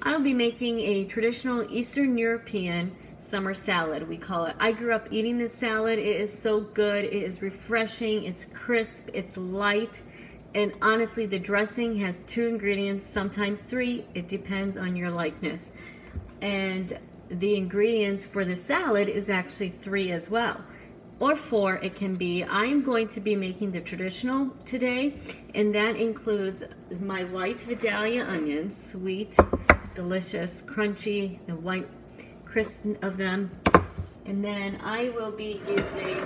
I'll be making a traditional Eastern European summer salad, we call it. I grew up eating this salad. It is so good. It is refreshing. It's crisp. It's light. And honestly, the dressing has 2 ingredients, sometimes 3. It depends on your likeness. And the ingredients for the salad is actually 3 as well. Or 4 it can be. I am going to be making the traditional today, and that includes my white Vidalia onions, sweet, delicious, crunchy, the white crisp of them. And then I will be using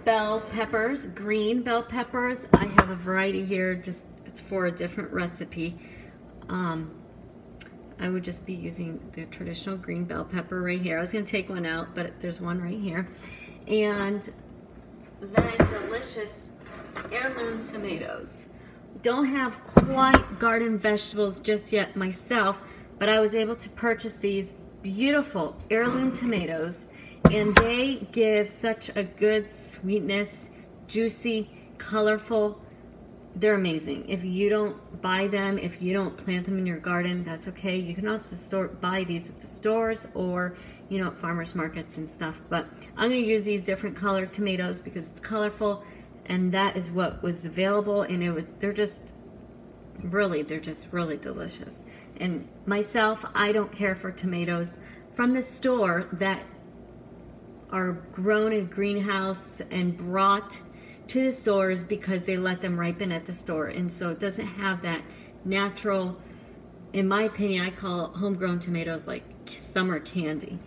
bell peppers, green bell peppers. I have a variety here, just it's for a different recipe. I would just be using the traditional green bell pepper right here. I was going to take one out, but there's one right here. And then delicious heirloom tomatoes. Don't have quite garden vegetables just yet myself, but I was able to purchase these beautiful heirloom tomatoes, and they give such a good sweetness, juicy, colorful. They're amazing. If you don't buy them, if you don't plant them in your garden, that's okay. You can also buy these at the stores or, you know, at farmers markets and stuff. But I'm going to use these different colored tomatoes because it's colorful, and that is what was available. And they're just really delicious. And myself, I don't care for tomatoes from the store that are grown in greenhouse and brought to the stores because they let them ripen at the store, and so it doesn't have that natural, in my opinion, I call homegrown tomatoes like summer candy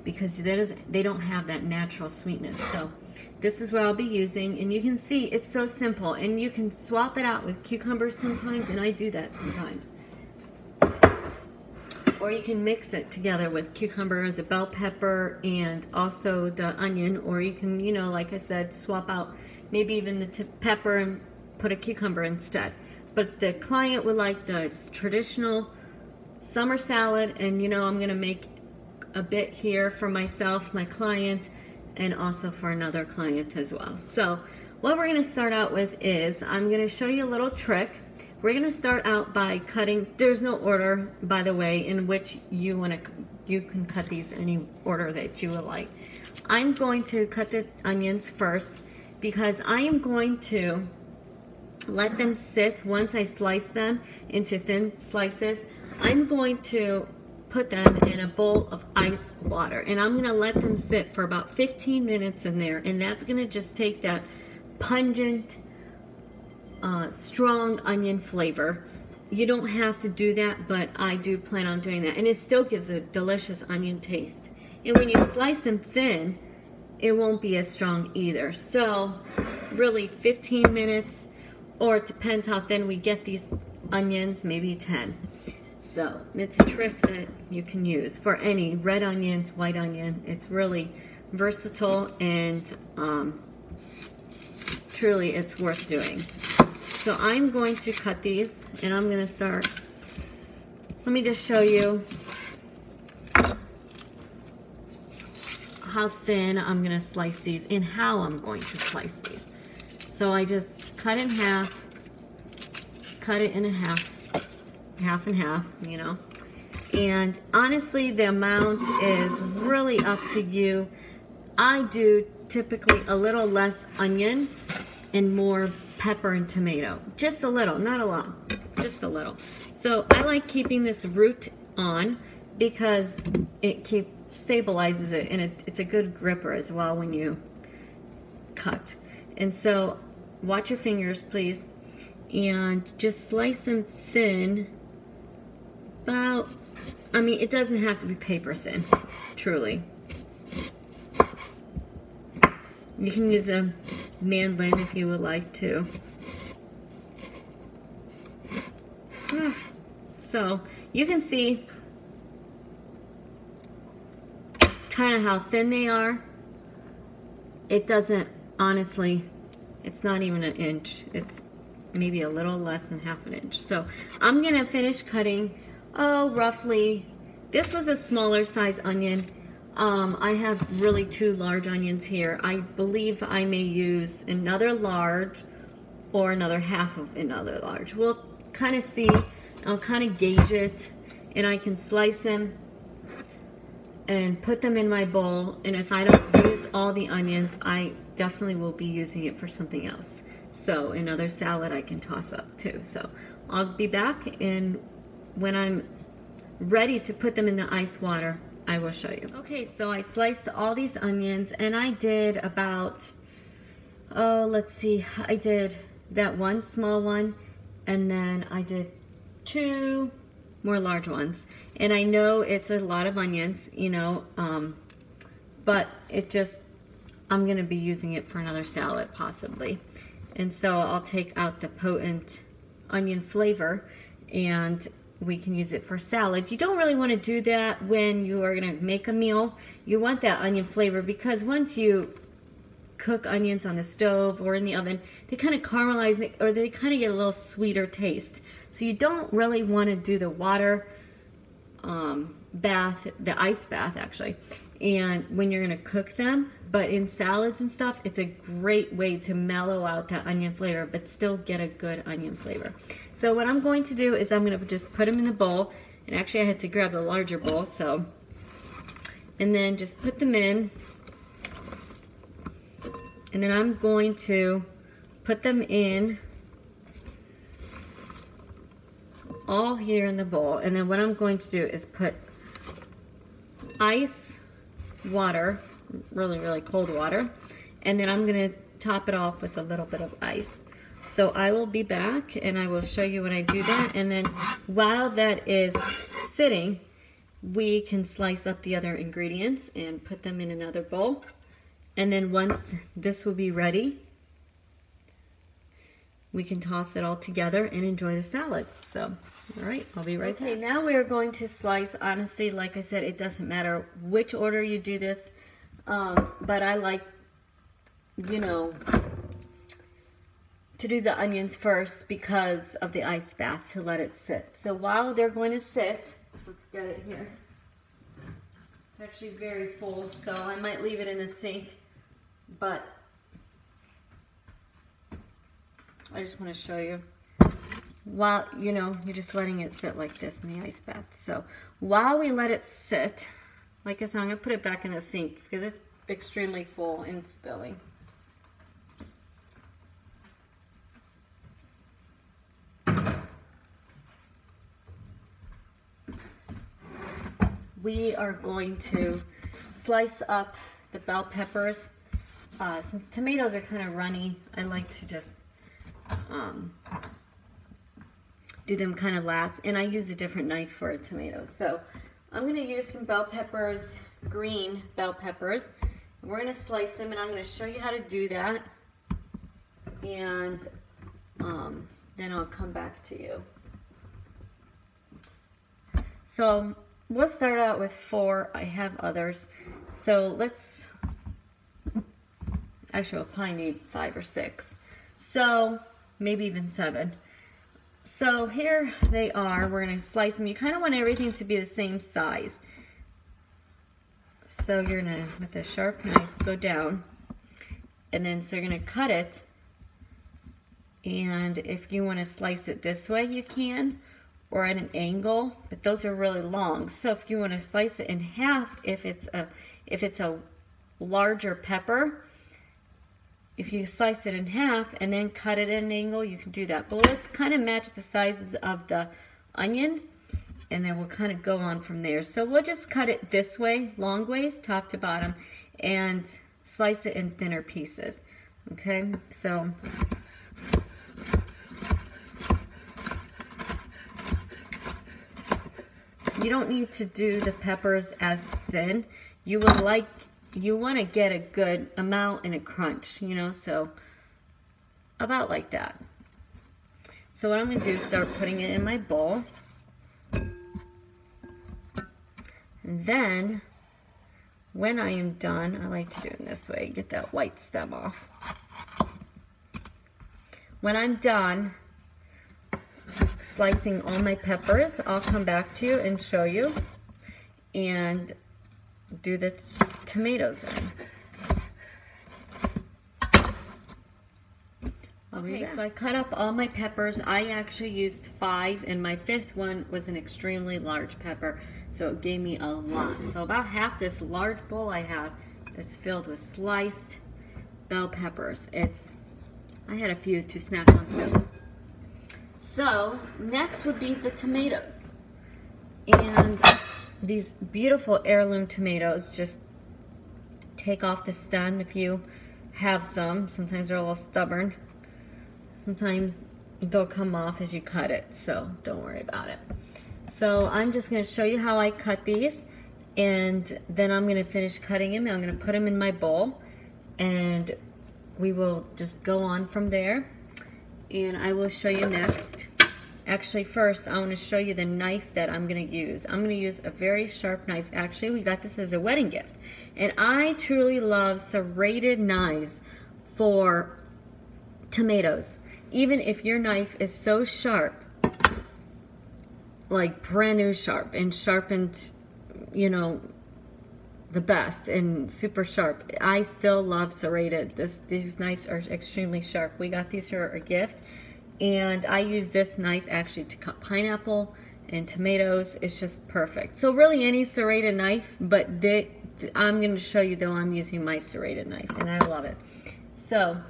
because they don't have that natural sweetness. So this is what I'll be using, and you can see it's so simple, and you can swap it out with cucumbers sometimes, and I do that sometimes. Or you can mix it together with cucumber, the bell pepper, and also the onion, or you can, you know, like I said, swap out maybe even the pepper and put a cucumber instead. But the client would like the traditional summer salad, and you know, I'm gonna make a bit here for myself, my client, and also for another client as well. So what we're gonna start out with is, I'm gonna show you a little trick. We're gonna start out by cutting, there's no order, by the way, in which you can cut these any order that you would like. I'm going to cut the onions first because I am going to let them sit. Once I slice them into thin slices, I'm going to put them in a bowl of ice water, and I'm gonna let them sit for about 15 minutes in there, and that's gonna just take that pungent, strong onion flavor. You don't have to do that, but I do plan on doing that, and it still gives a delicious onion taste. And when you slice them thin, it won't be as strong either. So really 15 minutes, or it depends how thin we get these onions, maybe 10. So it's a trick that you can use for any red onions, white onion. It's really versatile, and truly it's worth doing. So I'm going to cut these, and I'm going to start. Let me just show you how thin I'm going to slice these and how I'm going to slice these. So I just cut in half, cut it in half and half, you know. And honestly, the amount is really up to you. I do typically a little less onion and more pepper and tomato. Just a little, not a lot, just a little. So I like keeping this root on because it stabilizes it, and it's a good gripper as well when you cut. And so watch your fingers, please, and just slice them thin. About, I mean, it doesn't have to be paper thin, truly. You can use a mandolin if you would like to. So you can see kind of how thin they are. It doesn't, honestly, it's not even an inch. It's maybe a little less than half an inch. So I'm gonna finish cutting, roughly, this was a smaller size onion. I have really 2 large onions here. I believe I may use another large or another half of another large. We'll kind of see I'll kind of gauge it, and I can slice them and put them in my bowl. And if I don't use all the onions, I definitely will be using it for something else. So another salad I can toss up too. So I'll be back, and when I'm ready to put them in the ice water, I will show you. Okay, so I sliced all these onions, and I did about, oh, let's see, I did that one small one, and then I did 2 more large ones. And I know it's a lot of onions, you know, but it just, I'm gonna be using it for another salad possibly. And so I'll take out the potent onion flavor, and we can use it for salad. You don't really want to do that when you are going to make a meal. You want that onion flavor, because once you cook onions on the stove or in the oven, they kind of caramelize, or they kind of get a little sweeter taste. So you don't really want to do the water bath, the ice bath actually, and when you're going to cook them. But in salads and stuff, it's a great way to mellow out that onion flavor, but still get a good onion flavor. So what I'm going to do is I'm going to just put them in the bowl, and actually I had to grab a larger bowl, so, and then just put them in, and then I'm going to put them in all here in the bowl. And then what I'm going to do is put ice water, really cold water, and then I'm gonna top it off with a little bit of ice. So I will be back, and I will show you when I do that. And then while that is sitting, we can slice up the other ingredients and put them in another bowl. And then once this will be ready, we can toss it all together and enjoy the salad. So, all right, I'll be right back. Okay, now we are going to slice. Honestly, like I said, it doesn't matter which order you do this, but I like, you know, to do the onions first because of the ice bath, to let it sit. So while they're going to sit, let's get it here. It's actually very full, so I might leave it in the sink, but I just want to show you. While, you know, you're just letting it sit like this in the ice bath. So while we let it sit, like I said, I'm going to put it back in the sink because it's extremely full and spilling. We are going to slice up the bell peppers. Since tomatoes are kind of runny, I like to just do them kind of last, and I use a different knife for a tomato. So I'm going to use some bell peppers, green bell peppers. We're going to slice them, and I'm going to show you how to do that, and then I'll come back to you. So we'll start out with 4. I have others, so let's, actually I'll probably need 5 or 6, so maybe even 7. So here they are. We're going to slice them. You kind of want everything to be the same size. So you're going to, with a sharp knife, go down. And then so you're going to cut it. And if you want to slice it this way, you can, or at an angle. But those are really long. So if you want to slice it in half, if it's a larger pepper, if you slice it in half and then cut it at an angle, you can do that. But let's kind of match the sizes of the onion, and then we'll kind of go on from there. So we'll just cut it this way, long ways, top to bottom, and slice it in thinner pieces. Okay, so you don't need to do the peppers as thin. You want to get a good amount and a crunch, you know, so about like that. So what I'm going to do is start putting it in my bowl. And then, when I am done, I like to do it this way, get that white stem off. When I'm done slicing all my peppers, I'll come back to you and show you, and do the tomatoes then. Okay, so I cut up all my peppers. I actually used 5, and my 5th one was an extremely large pepper, so it gave me a lot. So about half this large bowl I have is filled with sliced bell peppers. I had a few to snack on too. So next would be the tomatoes. And these beautiful heirloom tomatoes, just take off the stem if you have some. Sometimes they're a little stubborn. Sometimes they'll come off as you cut it, so don't worry about it. So I'm just going to show you how I cut these, and then I'm going to finish cutting them. I'm going to put them in my bowl, and we will just go on from there, and I will show you next. Actually, first I want to show you the knife that I'm going to use. I'm going to use a very sharp knife. Actually, we got this as a wedding gift, and I truly love serrated knives for tomatoes. Even if your knife is so sharp, like brand new sharp and sharpened, you know, the best and super sharp, I still love serrated. These knives are extremely sharp. We got these for a gift, and I use this knife actually to cut pineapple and tomatoes. It's just perfect. So really any serrated knife, but I'm going to show you though I'm using my serrated knife, and I love it. So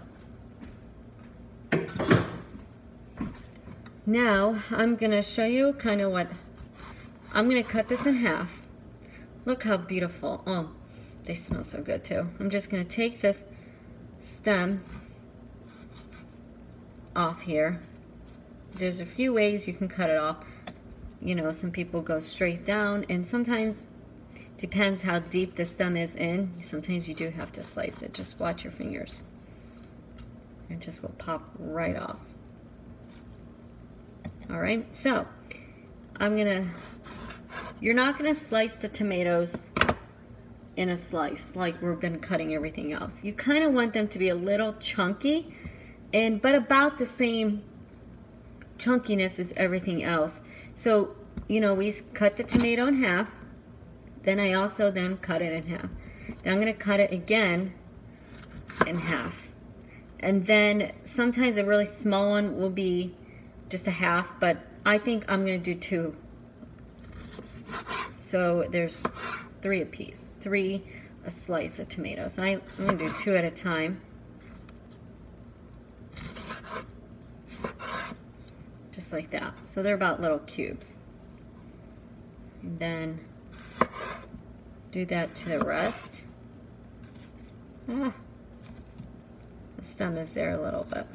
now I'm going to show you kind of what I'm going to cut this in half. Look how beautiful. Oh, they smell so good too. I'm just going to take this stem off here. There's a few ways you can cut it off. You know, some people go straight down, and sometimes depends how deep the stem is in. Sometimes you do have to slice it. Just watch your fingers. It just will pop right off. All right, so you're not gonna slice the tomatoes in a slice like we've been cutting everything else. You kind of want them to be a little chunky, but about the same chunkiness as everything else. So, you know, we cut the tomato in half, then I also cut it in half. Then I'm gonna cut it again in half. And then sometimes a really small one will be just a half, but I think I'm going to do 2. So there's 3 apiece, 3 a slice of tomatoes. So I'm going to do 2 at a time. Just like that. So they're about little cubes. And then do that to the rest. The stem is there a little bit.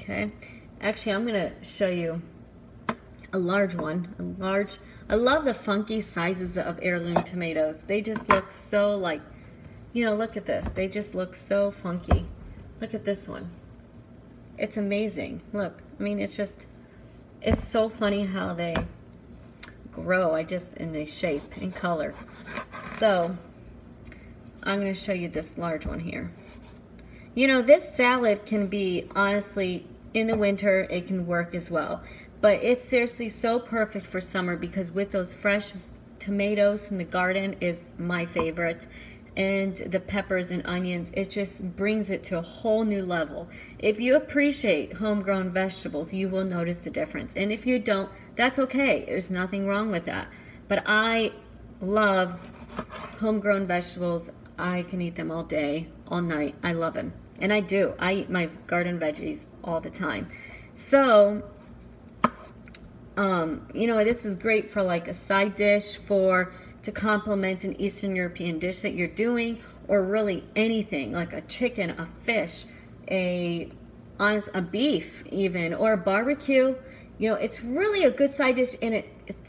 Okay, actually I'm going to show you a large one. I love the funky sizes of heirloom tomatoes. They just look so like, you know, look at this. They just look so funky. Look at this one. It's amazing. Look, I mean, it's so funny how they grow. And they shape and color. So I'm going to show you this large one here. You know, this salad can be, honestly, in the winter, it can work as well. But it's seriously so perfect for summer, because with those fresh tomatoes from the garden is my favorite. And the peppers and onions, it just brings it to a whole new level. If you appreciate homegrown vegetables, you will notice the difference. And if you don't, that's okay. There's nothing wrong with that. But I love homegrown vegetables. I can eat them all day, all night. I love them. And I do. I eat my garden veggies all the time. So, you know, this is great for like a side dish to complement an Eastern European dish that you're doing, or really anything like a chicken, a fish, a beef even, or a barbecue. You know, it's really a good side dish, and it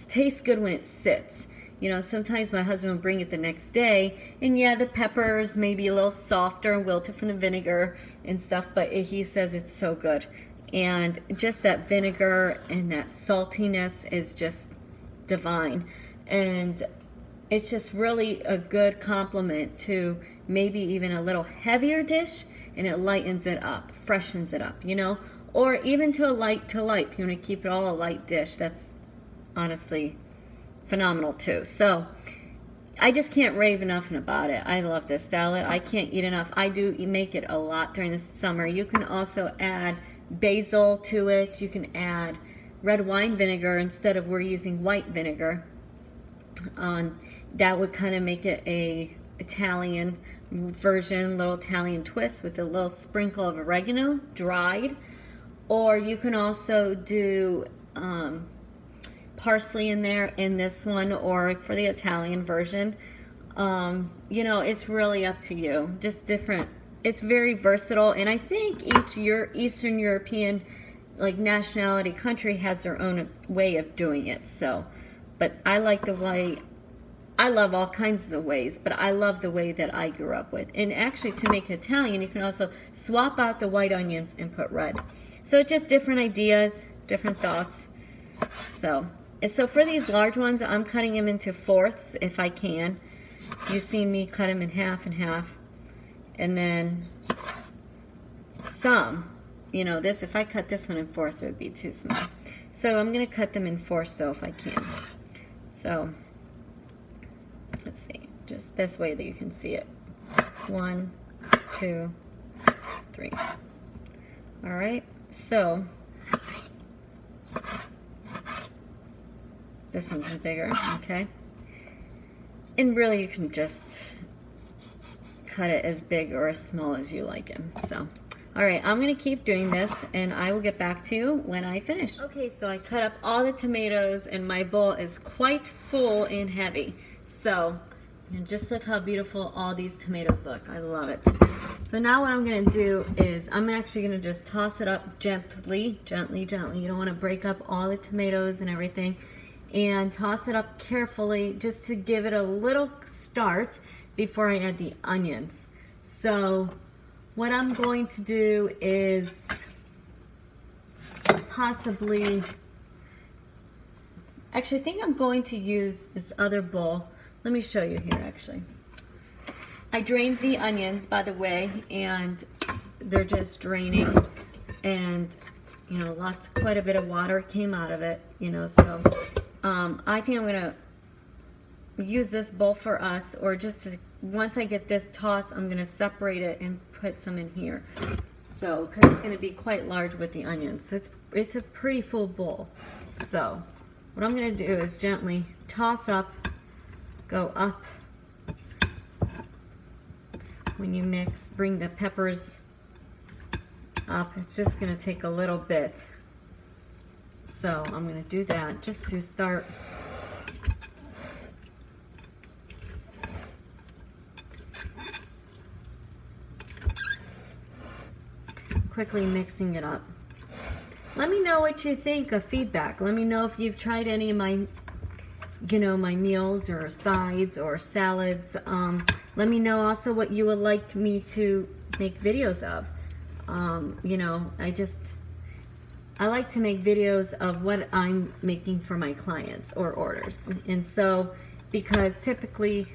tastes good when it sits. You know, sometimes my husband will bring it the next day, and yeah, the peppers may be a little softer and wilted from the vinegar and stuff, but he says it's so good. And just that vinegar and that saltiness is just divine. And it's just really a good complement to maybe even a little heavier dish, and it lightens it up, freshens it up, you know? Or even to a light. If you want to keep it all a light dish, that's honestly phenomenal too. So I just can't rave enough about it. I love this salad. I can't eat enough. I do make it a lot during the summer. You can also add basil to it. You can add red wine vinegar instead of we're using white vinegar. That would kind of make it a Italian version, little Italian twist with a little sprinkle of oregano, dried. Or you can also do parsley in there in this one, or for the Italian version. You know, it's really up to you. Just different. It's very versatile, and I think each Eastern European like nationality country has their own way of doing it. So, but I like the way, I love all kinds of the ways, but I love the way that I grew up with. And actually, to make Italian, you can also swap out the white onions and put red. So it's just different ideas, different thoughts. So for these large ones, I'm cutting them into fourths if I can. You've seen me cut them in half and half. And then some, you know, this, if I cut this one in fourths, it would be too small. So I'm going to cut them in fourths though if I can. So let's see, just this way that you can see it. 1, 2, 3. All right, so this one's bigger, okay? And really you can just cut it as big or as small as you like them. So, all right, I'm gonna keep doing this and I will get back to you when I finish. Okay, so I cut up all the tomatoes and my bowl is quite full and heavy. So, and just look how beautiful all these tomatoes look. I love it. So now what I'm gonna do is I'm actually gonna just toss it up gently. You don't wanna break up all the tomatoes and everything. And toss it up carefully just to give it a little start before I add the onions. So what I'm going to do is possibly, actually I think I'm going to use this other bowl. Let me show you here actually. I drained the onions, by the way, and they're just draining, and you know, quite a bit of water came out of it, you know, so I think I'm gonna use this bowl for us, or just to, once I get this tossed, I'm gonna separate it and put some in here. So, because it's gonna be quite large with the onions. So it's a pretty full bowl. So, what I'm gonna do is gently toss up, go up. When you mix, bring the peppers up. It's just gonna take a little bit. So I'm going to do that just to start quickly mixing it up. Let me know what you think of feedback. Let me know if you've tried any of my, you know, my meals or sides or salads. Let me know also what you would like me to make videos of. You know, I like to make videos of what I'm making for my clients or orders. And so, because typically,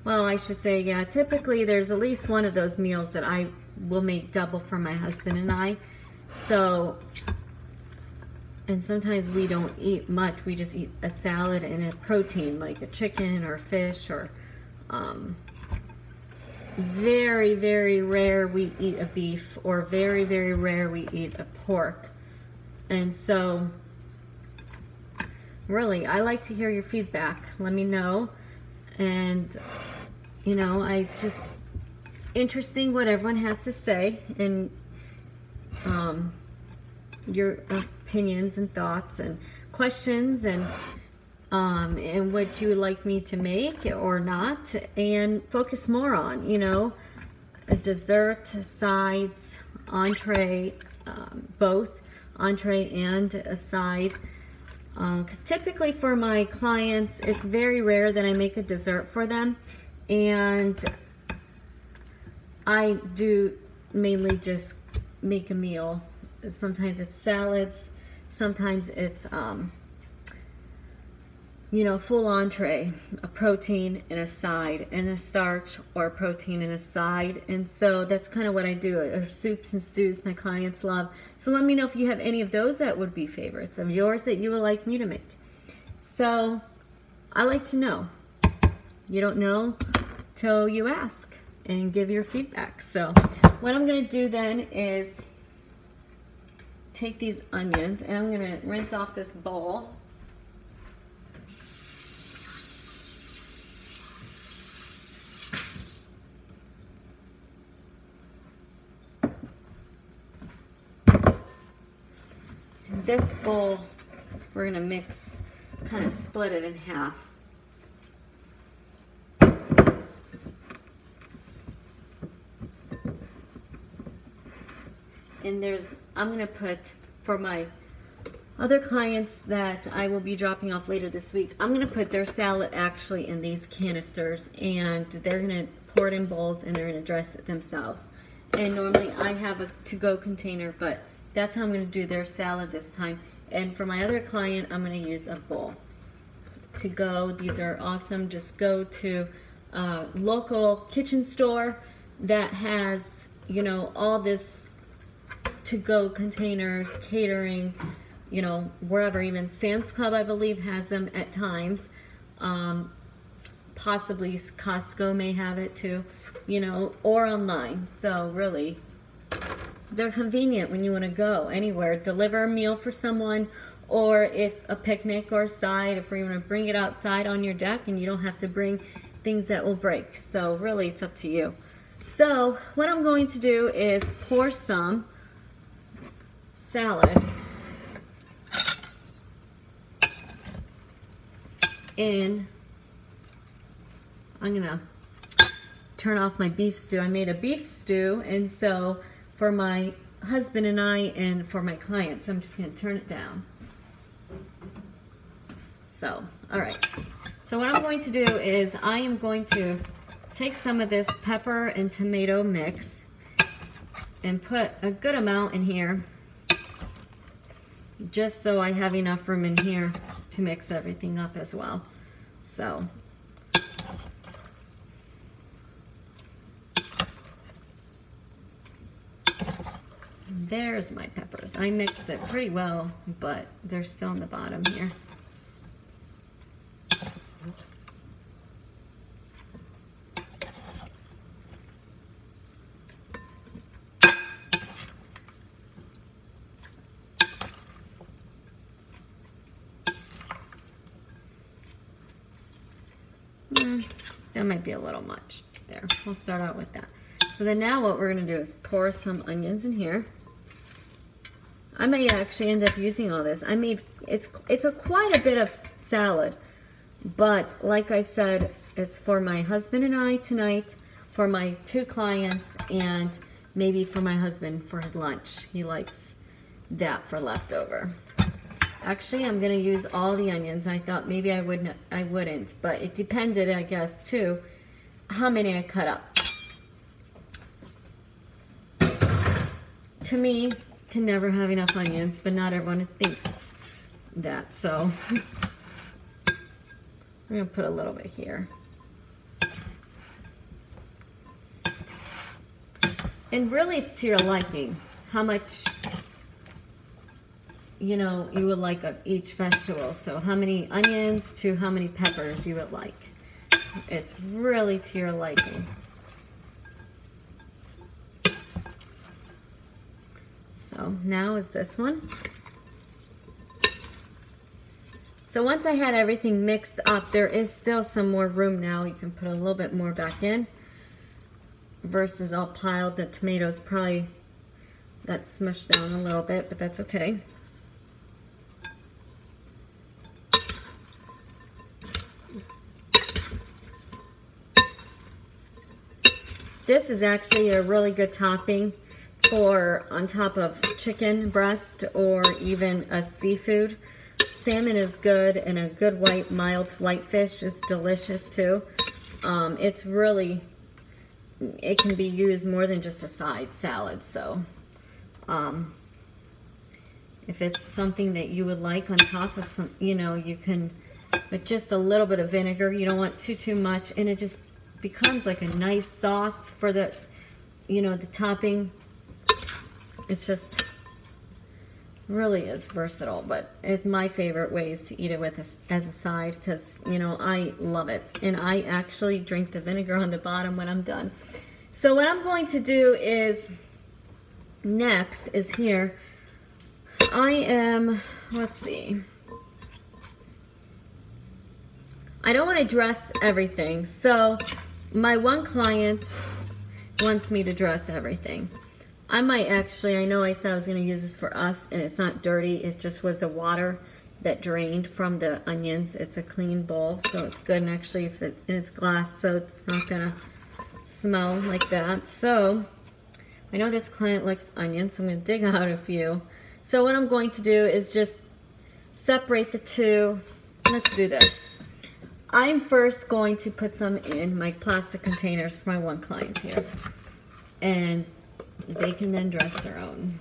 well, I should say, yeah, typically there's at least one of those meals that I will make double for my husband and I. So, and sometimes we don't eat much. We just eat a salad and a protein, like a chicken or fish, or very, very rare we eat a beef, or very, very rare we eat a pork. And so really, I like to hear your feedback. Let me know. And you know, it's just interesting what everyone has to say, and your opinions and thoughts and questions, and what you would like me to make or not, and focus more on, you know, a dessert, sides, entree, both entree and a side. Because typically for my clients, it's very rare that I make a dessert for them, and I do mainly just make a meal. Sometimes it's salads, sometimes it's you know, full entree, a protein and a side, and a starch, or a protein and a side. And so that's kind of what I do. Or soups and stews my clients love. So let me know if you have any of those that would be favorites of yours that you would like me to make. So I like to know. You don't know till you ask and give your feedback. So what I'm gonna do then is take these onions and I'm gonna rinse off this bowl. This bowl, we're gonna mix, kind of split it in half. And I'm gonna put, for my other clients that I will be dropping off later this week, I'm gonna put their salad actually in these canisters, and they're gonna pour it in bowls and they're gonna dress it themselves. And normally I have a to-go container, but that's how I'm gonna do their salad this time. And for my other client, I'm gonna use a bowl to go. These are awesome. Just go to a local kitchen store that has, you know, all this to-go containers, catering, you know, wherever. Even Sam's Club, I believe, has them at times. Possibly Costco may have it too, you know, or online. So really, they're convenient when you want to go anywhere. Deliver a meal for someone, or if a picnic or side, if you want to bring it outside on your deck and you don't have to bring things that will break. So really, it's up to you. So what I'm going to do is pour some salad in. I'm gonna turn off my beef stew. I made a beef stew, and so for my husband and I and for my clients, I'm just gonna turn it down. So, all right. So what I'm going to do is I am going to take some of this pepper and tomato mix and put a good amount in here, just so I have enough room in here to mix everything up as well. So there's my peppers. I mixed it pretty well, but they're still on the bottom here. That might be a little much. There, we'll start out with that. So then now what we're gonna do is pour some onions in here. I may actually end up using all this. I made, it's quite a bit of salad, but like I said, it's for my husband and I tonight, for my 2 clients, and maybe for my husband for his lunch. He likes that for leftover. Actually, I'm gonna use all the onions. I thought maybe I wouldn't, but it depended, I guess, too, how many I cut up. To me, can never have enough onions, but not everyone thinks that. So I'm gonna put a little bit here. And really, it's to your liking how much, you know, you would like of each vegetable. So how many onions to how many peppers you would like. It's really to your liking. So now is this one. So once I had everything mixed up, there is still some more room now. You can put a little bit more back in versus all piled. The tomatoes probably got smushed down a little bit, but that's okay. This is actually a really good topping for on top of chicken breast or even a seafood. Salmon is good, and a good mild white fish is delicious too. It's really, it can be used more than just a side salad. So if it's something that you would like on top of some, you know, you can, with just a little bit of vinegar. You don't want too much, and it just becomes like a nice sauce for the, you know, the topping. It's just Really is versatile, but it's my favorite ways to eat it with as a side because, you know, I love it. And I actually drink the vinegar on the bottom when I'm done. So what I'm going to do is, next is here, let's see. I don't want to dress everything. So my one client wants me to dress everything. I might actually, I know I said I was going to use this for us, and it's not dirty. It just was the water that drained from the onions. It's a clean bowl, so it's good. And actually, and it's glass, so it's not going to smell like that. So I know this client likes onions, so I'm going to dig out a few. So what I'm going to do is just separate the two. Let's do this. I'm first going to put some in my plastic containers for my one client here. And they can then dress their own.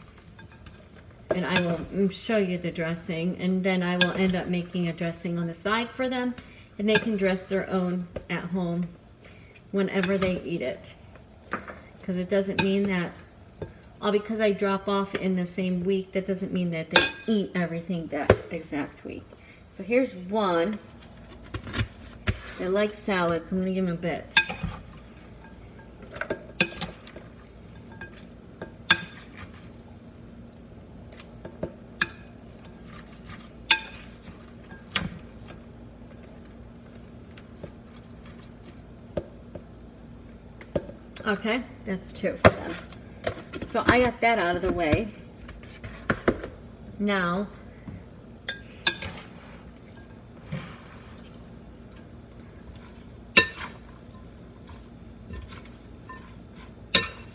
And I will show you the dressing, and then I will end up making a dressing on the side for them, and they can dress their own at home whenever they eat it. Because it doesn't mean that, all because I drop off in the same week, that doesn't mean that they eat everything that exact week. So here's one. They like salads, so I'm going to give them a bit. Okay, that's two for them. So I got that out of the way. Now,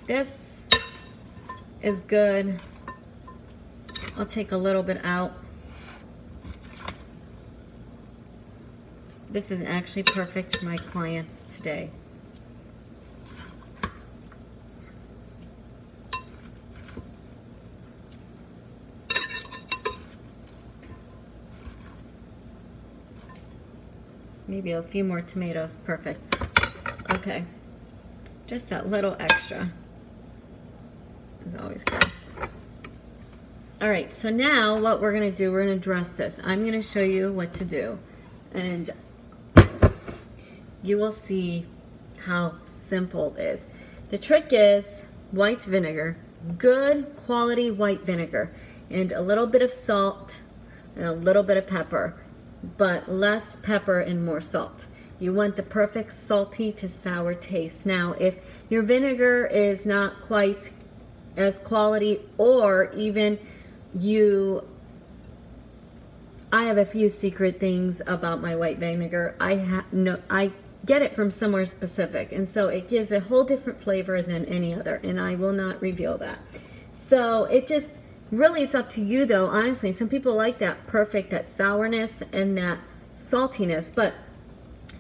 this is good. I'll take a little bit out. This is actually perfect for my clients today. Maybe a few more tomatoes. Perfect. Okay. Just that little extra is always good. All right, so now what we're going to do, we're going to dress this. I'm going to show you what to do. And you will see how simple it is. The trick is white vinegar, good quality white vinegar, and a little bit of salt and a little bit of pepper, but less pepper and more salt. You want the perfect salty to sour taste. Now, if your vinegar is not quite as quality, or even I have a few secret things about my white vinegar. I get it from somewhere specific, and so it gives a whole different flavor than any other, and I will not reveal that. So it just really, it's up to you though, honestly. Some people like that perfect, that sourness and that saltiness, but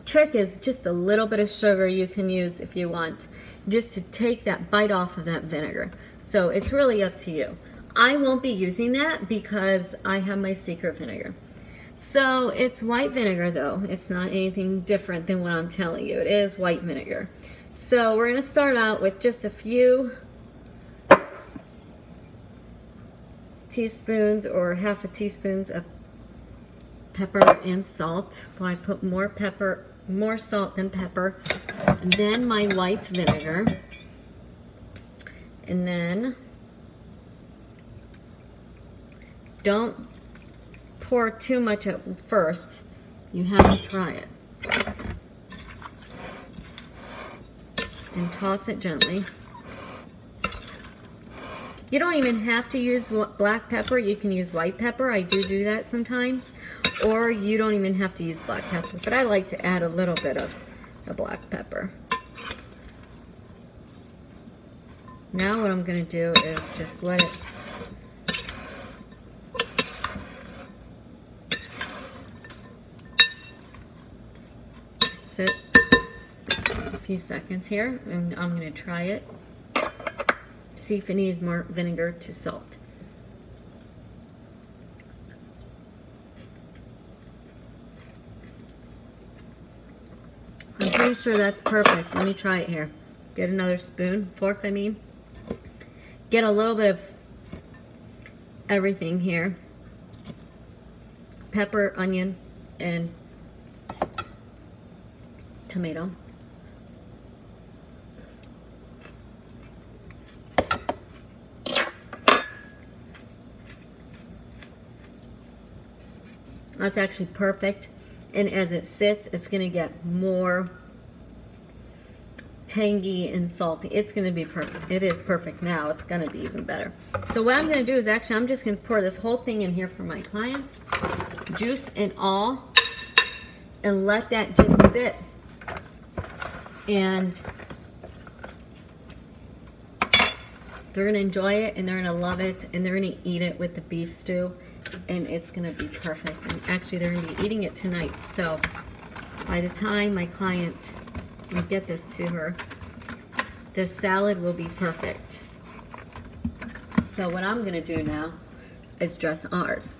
trick is just a little bit of sugar you can use if you want, just to take that bite off of that vinegar. So it's really up to you. I won't be using that because I have my secret vinegar. So it's white vinegar though. It's not anything different than what I'm telling you. It is white vinegar. So we're going to start out with just a few teaspoons or half a teaspoons of pepper and salt. So I put more salt than pepper. And then my white vinegar. And then don't pour too much at first. You have to try it. And toss it gently. You don't even have to use black pepper. You can use white pepper. I do that sometimes. Or you don't even have to use black pepper. But I like to add a little bit of the black pepper. Now what I'm going to do is just let it sit just a few seconds here, and I'm going to try it. See if it needs more vinegar to salt. I'm pretty sure that's perfect. Let me try it here. Get another fork I mean. Get a little bit of everything here. Pepper, onion, and tomato. That's actually perfect. And as it sits, it's going to get more tangy and salty. It's going to be perfect. It is perfect now. It's going to be even better. So what I'm going to do is actually, I'm just going to pour this whole thing in here for my clients, juice and all, and let that just sit. And they're going to enjoy it, and they're going to love it, and they're going to eat it with the beef stew, and it's going to be perfect. And actually, they're going to be eating it tonight. So by the time my client will get this to her, this salad will be perfect. So what I'm going to do now is dress ours.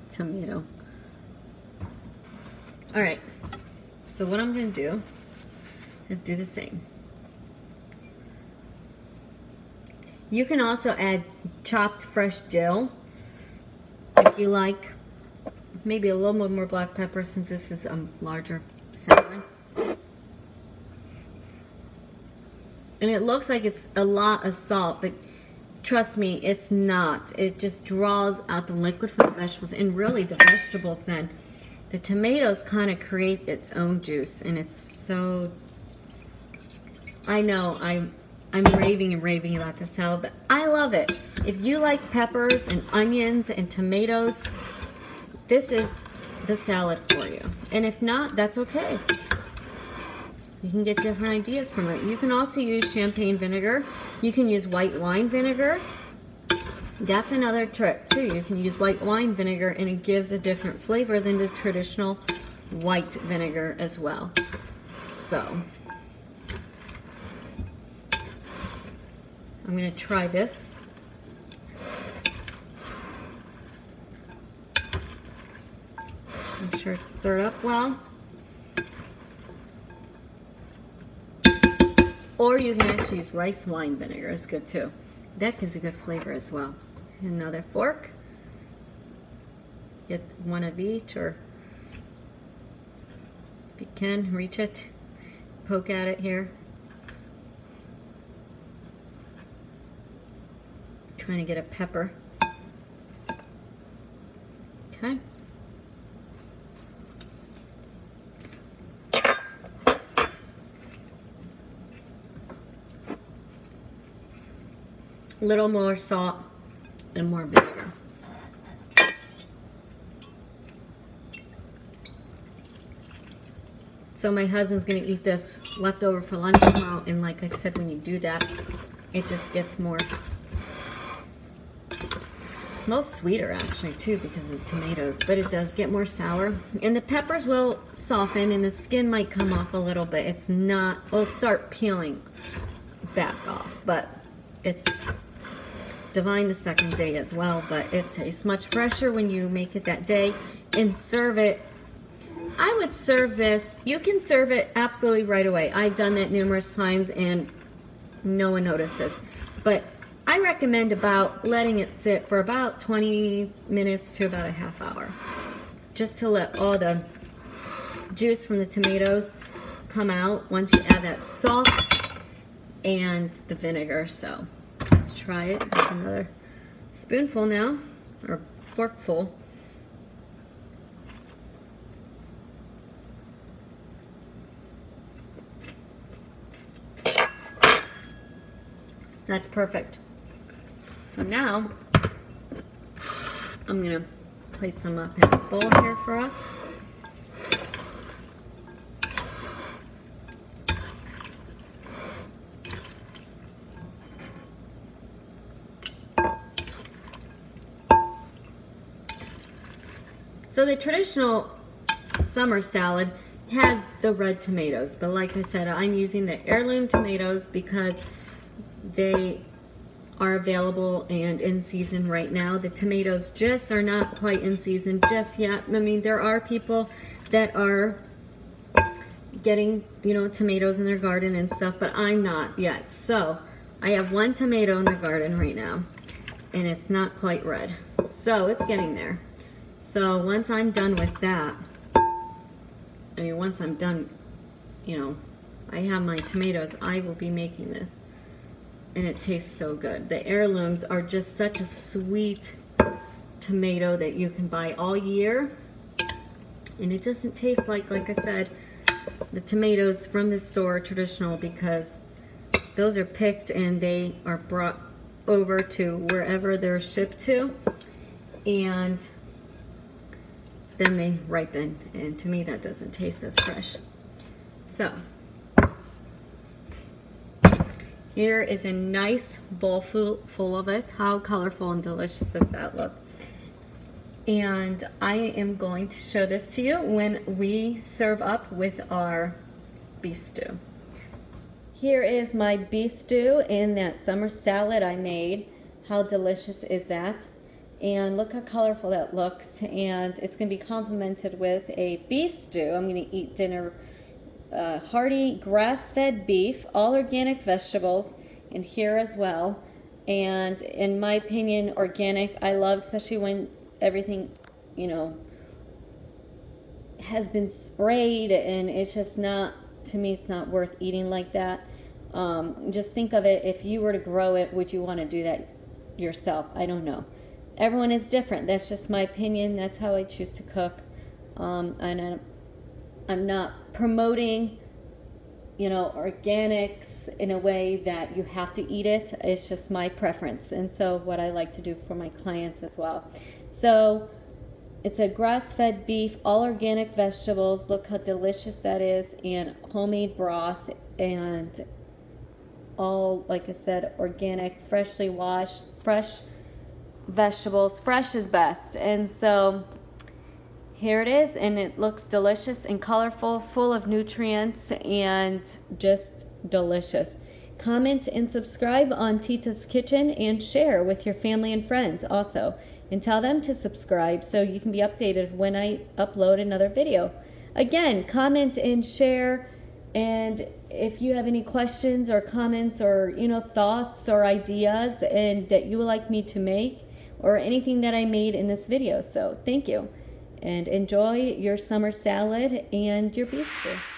Tomato. All right, so what I'm going to do is do the same. You can also add chopped fresh dill if you like. Maybe a little bit more black pepper since this is a larger salad. And it looks like it's a lot of salt, but trust me, it's not. It just draws out the liquid from the vegetables, and really the vegetables then. The tomatoes kind of create its own juice, and it's so... I know, I'm raving and raving about this salad, but I love it. If you like peppers and onions and tomatoes, this is the salad for you. And if not, that's okay. You can get different ideas from it. You can also use champagne vinegar. You can use white wine vinegar. That's another trick too. You can use white wine vinegar, and it gives a different flavor than the traditional white vinegar as well. So I'm going to try this. Make sure it's stirred up well. Or you can actually use rice wine vinegar. It's good too. That gives a good flavor as well. Another fork. Get one of each, or if you can, reach it. Poke at it here. Trying to get a pepper. Okay. A little more salt and more vinegar. So my husband's gonna eat this leftover for lunch tomorrow, and like I said, when you do that, it just gets more, a little sweeter actually too because of the tomatoes, but it does get more sour. And the peppers will soften and the skin might come off a little bit. It's not, it'll start peeling back off, but it's divine the second day as well, but it tastes much fresher when you make it that day and serve it. I would serve this, you can serve it absolutely right away. I've done that numerous times and no one notices, but I recommend about letting it sit for about 20 minutes to about a half hour, just to let all the juice from the tomatoes come out once you add that salt and the vinegar. So let's try it. That's another spoonful now, or forkful. That's perfect. So now I'm gonna plate some up in a bowl here for us. So the traditional summer salad has the red tomatoes, but like I said, I'm using the heirloom tomatoes because they are available and in season right now. The tomatoes just are not quite in season just yet. I mean, there are people that are getting, you know, tomatoes in their garden and stuff, but I'm not yet. So I have one tomato in the garden right now, and it's not quite red. So it's getting there. So once I'm done with that, I mean, once I'm done, you know, I have my tomatoes, I will be making this. And it tastes so good. The heirlooms are just such a sweet tomato that you can buy all year. And it doesn't taste like I said, the tomatoes from the store traditional, because those are picked and they are brought over to wherever they're shipped to. And then they ripen. And to me, that doesn't taste as fresh. So here is a nice bowl full of it. How colorful and delicious does that look? And I am going to show this to you when we serve up with our beef stew. Here is my beef stew in that summer salad I made. How delicious is that? And look how colorful that looks. And it's going to be complemented with a beef stew. I'm going to eat dinner hearty grass-fed beef, all organic vegetables in here as well. And in my opinion, organic, I love, especially when everything, you know, has been sprayed, and it's just not, to me, it's not worth eating like that. Just think of it, if you were to grow it, would you want to do that yourself? I don't know. Everyone is different. That's just my opinion. That's how I choose to cook. And I'm not promoting, you know, organics in a way that you have to eat it. It's just my preference, and so what I like to do for my clients as well. So it's a grass-fed beef, all organic vegetables. Look how delicious that is, and homemade broth, and all, like I said, organic, freshly washed, fresh vegetables. Fresh is best. And so here it is, and it looks delicious and colorful, full of nutrients, and just delicious. Comment and subscribe on Tita's Kitchen, and share with your family and friends also. And tell them to subscribe so you can be updated when I upload another video. Again, comment and share. And if you have any questions or comments or, you know, thoughts or ideas and that you would like me to make, or anything that I made in this video. So thank you. And enjoy your summer salad and your beef stew.